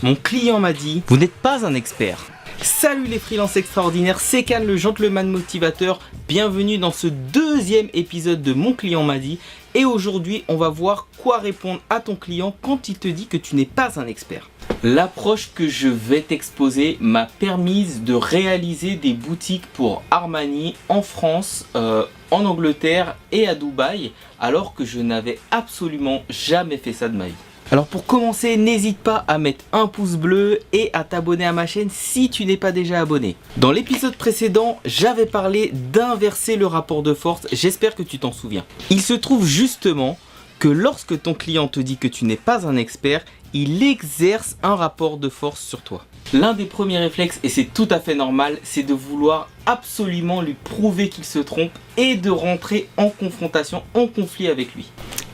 Mon client m'a dit, vous n'êtes pas un expert. Salut les freelances extraordinaires, c'est Can le gentleman motivateur. Bienvenue dans ce deuxième épisode de Mon client m'a dit. Et aujourd'hui, on va voir quoi répondre à ton client quand il te dit que tu n'es pas un expert. L'approche que je vais t'exposer m'a permis de réaliser des boutiques pour Armani en France, en Angleterre et à Dubaï, alors que je n'avais absolument jamais fait ça de ma vie. Alors pour commencer, n'hésite pas à mettre un pouce bleu et à t'abonner à ma chaîne si tu n'es pas déjà abonné. Dans l'épisode précédent, j'avais parlé d'inverser le rapport de force, j'espère que tu t'en souviens. Il se trouve justement que lorsque ton client te dit que tu n'es pas un expert, il exerce un rapport de force sur toi. L'un des premiers réflexes, et c'est tout à fait normal, c'est de vouloir absolument lui prouver qu'il se trompe et de rentrer en confrontation, en conflit avec lui.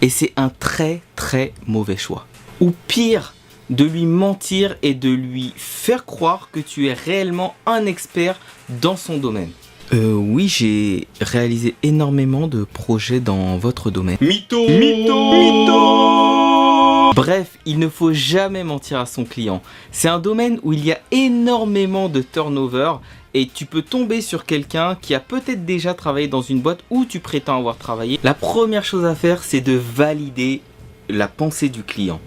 Et c'est un très mauvais choix. Ou pire, de lui mentir et de lui faire croire que tu es réellement un expert dans son domaine. Oui, j'ai réalisé énormément de projets dans votre domaine. Mytho! Bref, il ne faut jamais mentir à son client. C'est un domaine où il y a énormément de turnover et tu peux tomber sur quelqu'un qui a peut-être déjà travaillé dans une boîte où tu prétends avoir travaillé. La première chose à faire, c'est de valider la pensée du client.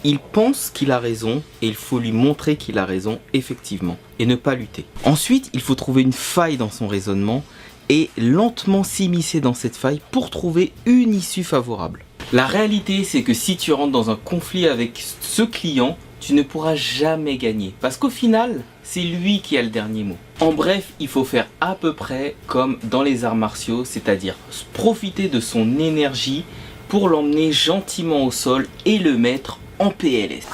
Il pense qu'il a raison et il faut lui montrer qu'il a raison effectivement et ne pas lutter. Ensuite, il faut trouver une faille dans son raisonnement et lentement s'immiscer dans cette faille pour trouver une issue favorable. La réalité, c'est que si tu rentres dans un conflit avec ce client, tu ne pourras jamais gagner parce qu'au final, c'est lui qui a le dernier mot. En bref, il faut faire à peu près comme dans les arts martiaux, c'est-à-dire profiter de son énergie pour l'emmener gentiment au sol et le mettre en PLS.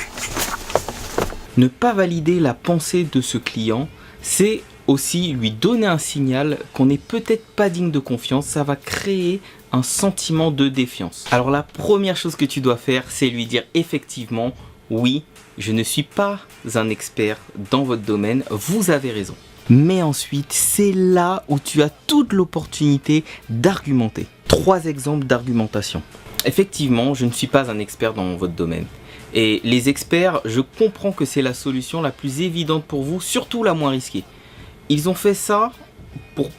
Ne pas valider la pensée de ce client, c'est aussi lui donner un signal qu'on n'est peut-être pas digne de confiance. Ça va créer un sentiment de défiance. Alors la première chose que tu dois faire, c'est lui dire effectivement, oui, je ne suis pas un expert dans votre domaine, vous avez raison. Mais ensuite, c'est là où tu as toute l'opportunité d'argumenter. 3 exemples d'argumentation. Effectivement, je ne suis pas un expert dans votre domaine. Et les experts, je comprends que c'est la solution la plus évidente pour vous, surtout la moins risquée. Ils ont fait ça pour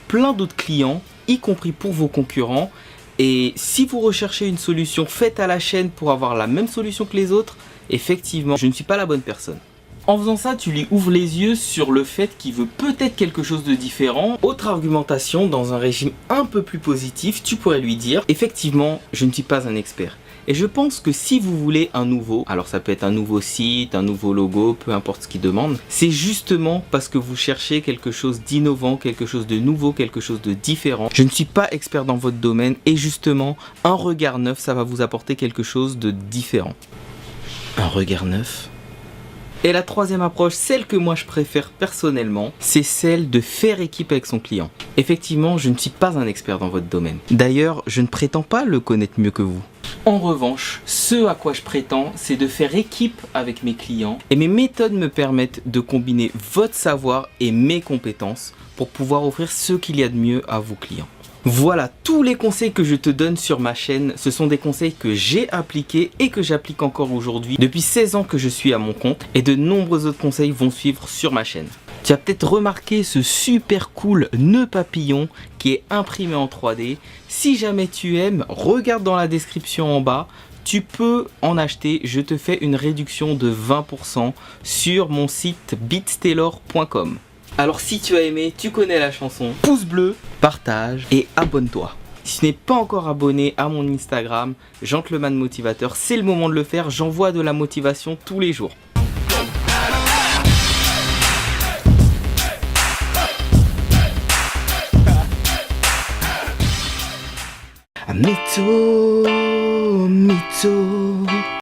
plein d'autres clients, y compris pour vos concurrents. Et si vous recherchez une solution faite à la chaîne pour avoir la même solution que les autres, effectivement, je ne suis pas la bonne personne. En faisant ça, tu lui ouvres les yeux sur le fait qu'il veut peut-être quelque chose de différent. Autre argumentation, dans un régime un peu plus positif, tu pourrais lui dire « Effectivement, je ne suis pas un expert ». Et je pense que si vous voulez un nouveau, alors ça peut être un nouveau site, un nouveau logo, peu importe ce qu'il demande, c'est justement parce que vous cherchez quelque chose d'innovant, quelque chose de nouveau, quelque chose de différent. Je ne suis pas expert dans votre domaine et justement, un regard neuf, ça va vous apporter quelque chose de différent. Un regard neuf. Et la troisième approche, celle que moi je préfère personnellement, c'est celle de faire équipe avec son client. Effectivement, je ne suis pas un expert dans votre domaine. D'ailleurs, je ne prétends pas le connaître mieux que vous. En revanche, ce à quoi je prétends, c'est de faire équipe avec mes clients et mes méthodes me permettent de combiner votre savoir et mes compétences pour pouvoir offrir ce qu'il y a de mieux à vos clients. Voilà, tous les conseils que je te donne sur ma chaîne, ce sont des conseils que j'ai appliqués et que j'applique encore aujourd'hui. Depuis 16 ans que je suis à mon compte et de nombreux autres conseils vont suivre sur ma chaîne. Tu as peut-être remarqué ce super cool nœud papillon qui est imprimé en 3D. Si jamais tu aimes, regarde dans la description en bas. Tu peux en acheter, je te fais une réduction de 20% sur mon site beatstaylor.com. Alors si tu as aimé, tu connais la chanson, pouce bleu, partage et abonne-toi. Si tu n'es pas encore abonné à mon Instagram, Gentleman Motivateur, c'est le moment de le faire, j'envoie de la motivation tous les jours. Mytho, mytho.